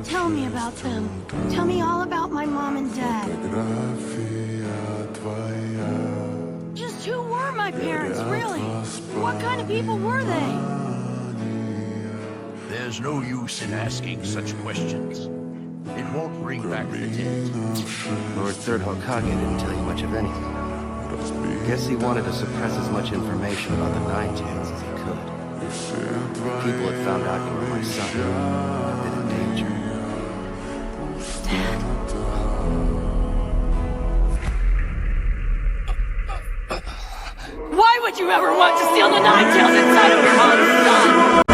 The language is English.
Tell me about them. Tell me all about my mom and dad. Just who were my parents, really? What kind of people were they? There's no use in asking such questions. It won't bring back the dead. Lord Third Hokage didn't tell you much of anything. Guess he wanted to suppress as much information about the Nine Tails as he could. People had found out you were my son. A bit in danger. Why would you ever want to steal the Nine Tails inside of your own son?